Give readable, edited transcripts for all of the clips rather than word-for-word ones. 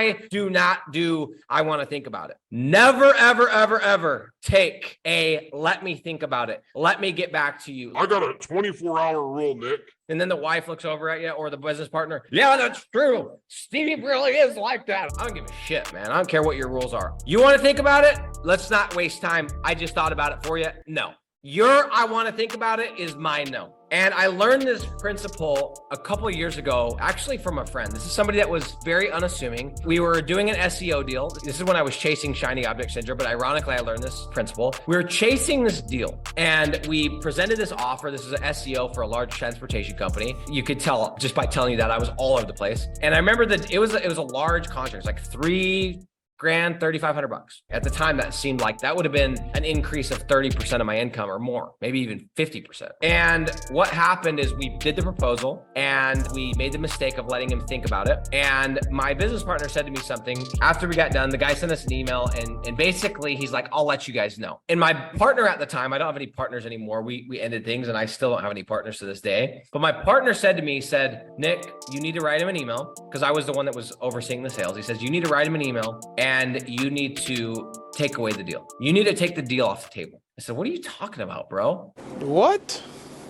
I do not do, I want to think about it. Never, ever, ever, ever take a, let me think about it. Let me get back to you. I got a 24-hour rule, Nick. And then the wife looks over at you or the business partner. Yeah, that's true. Steve really is like that. I don't give a shit, man. I don't care what your rules are. You want to think about it? Let's not waste time. I just thought about it for you. No. Your I want to think about it is my no. And I learned this principle a couple of years ago, actually from a friend. This is somebody that was very unassuming. We were doing an SEO deal. This is when I was chasing shiny object syndrome, but ironically, I learned this principle. We were chasing this deal and we presented this offer. This is an SEO for a large transportation company. You could tell just by telling you that I was all over the place. And I remember that it was a large contract. It was like $3,000, $3,500. At the time, that seemed like that would have been an increase of 30% of my income or more, maybe even 50%. And what happened is we did the proposal and we made the mistake of letting him think about it. And my business partner said to me something after we got done. The guy sent us an email and basically he's like, I'll let you guys know. And my partner at the time, I don't have any partners anymore. We ended things and I still don't have any partners to this day. But my partner said to me, Nick, you need to write him an email because I was the one that was overseeing the sales. He says, you need to write him an email and you need to take away the deal. You need to take the deal off the table. I said, what are you talking about, bro? What?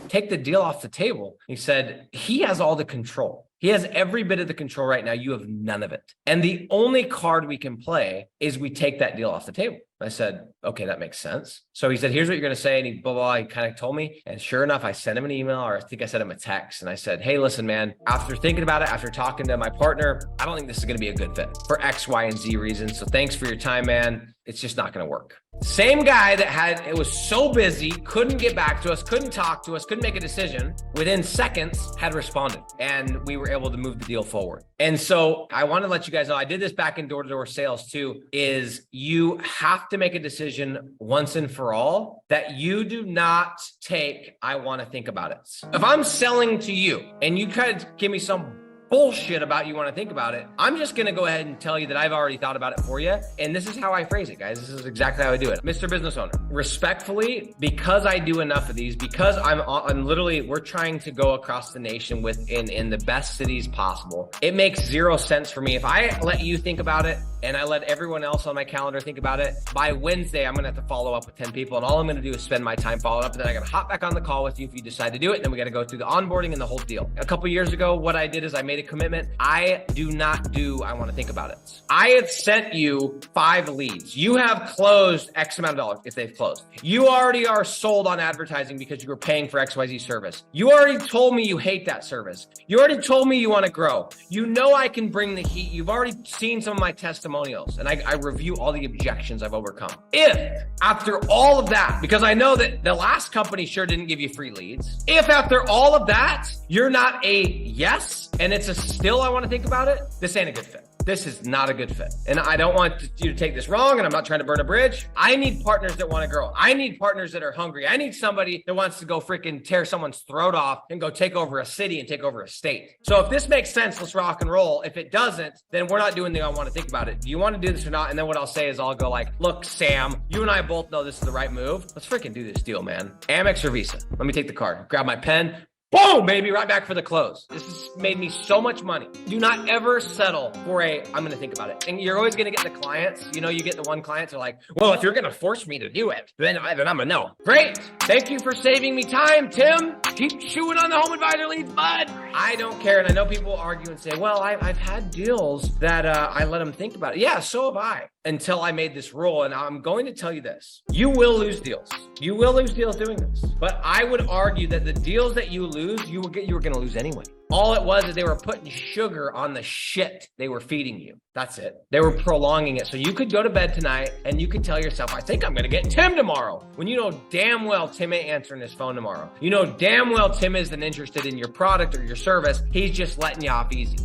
Take the deal off the table. He said, he has all the control. He has every bit of the control right now. You have none of it. And the only card we can play is we take that deal off the table. I said, okay, that makes sense. So he said, here's what you're going to say. And he blah, blah, he kind of told me. And sure enough, I sent him an email or I think I sent him a text. And I said, hey, listen, man, after thinking about it, after talking to my partner, I don't think this is going to be a good fit for X, Y, and Z reasons. So thanks for your time, man. It's just not going to work. Same guy that it was so busy, couldn't get back to us, couldn't talk to us, couldn't make a decision, within seconds had responded and we were able to move the deal forward. And so I want to let you guys know, I did this back in door-to-door sales too, is you have to make a decision once and for all that you do not take, I want to think about it. If I'm selling to you and you try to give me some bullshit about you want to think about it, I'm just going to go ahead and tell you that I've already thought about it for you. And this is how I phrase it, guys. This is exactly how I do it. Mr. Business Owner, respectfully, because I do enough of these, because I'm literally, we're trying to go across the nation in the best cities possible. It makes zero sense for me. If I let you think about it and I let everyone else on my calendar think about it, by Wednesday, I'm going to have to follow up with 10 people. And all I'm going to do is spend my time following up. And then I got to hop back on the call with you if you decide to do it. And then we got to go through the onboarding and the whole deal. A couple of years ago, what I did is I made a commitment. I do not do, I want to think about it. I have sent you 5 leads. You have closed X amount of dollars if they've closed. You already are sold on advertising because you were paying for XYZ service. You already told me you hate that service. You already told me you want to grow. You know I can bring the heat. You've already seen some of my testimonials and I review all the objections I've overcome. If after all of that, because I know that the last company sure didn't give you free leads. If after all of that, you're not a yes and it's a still I want to think about it, this ain't a good fit. This is not a good fit. And I don't want you to take this wrong, and I'm not trying to burn a bridge. I need partners that want to grow. I need partners that are hungry. I need somebody that wants to go freaking tear someone's throat off and go take over a city and take over a state. So if this makes sense, let's rock and roll. If it doesn't, then we're not doing the I want to think about it. Do you want to do this or not? And then what I'll say is I'll go like, look, Sam, you and I both know this is the right move. Let's freaking do this deal, man. Amex or Visa? Let me take the card. Grab my pen. Boom, baby, right back for the close. This has made me so much money. Do not ever settle for I'm going to think about it. And you're always going to get the clients. You know, you get the one clients are like, well, if you're going to force me to do it, then I'm going to know. Great. Thank you for saving me time, Tim. Keep chewing on the Home Advisor leads, bud. I don't care. And I know people argue and say, well, I've had deals that I let them think about it. Yeah, so have I. Until I made this rule. And I'm going to tell you this. You will lose deals. You will lose deals doing this. But I would argue that the deals that you lose, you were going to lose anyway. All it was is they were putting sugar on the shit they were feeding you. That's it. They were prolonging it. So you could go to bed tonight and you could tell yourself, I think I'm going to get Tim tomorrow. When you know damn well Tim ain't answering his phone tomorrow. You know damn well Tim isn't interested in your product or your service. He's just letting you off easy.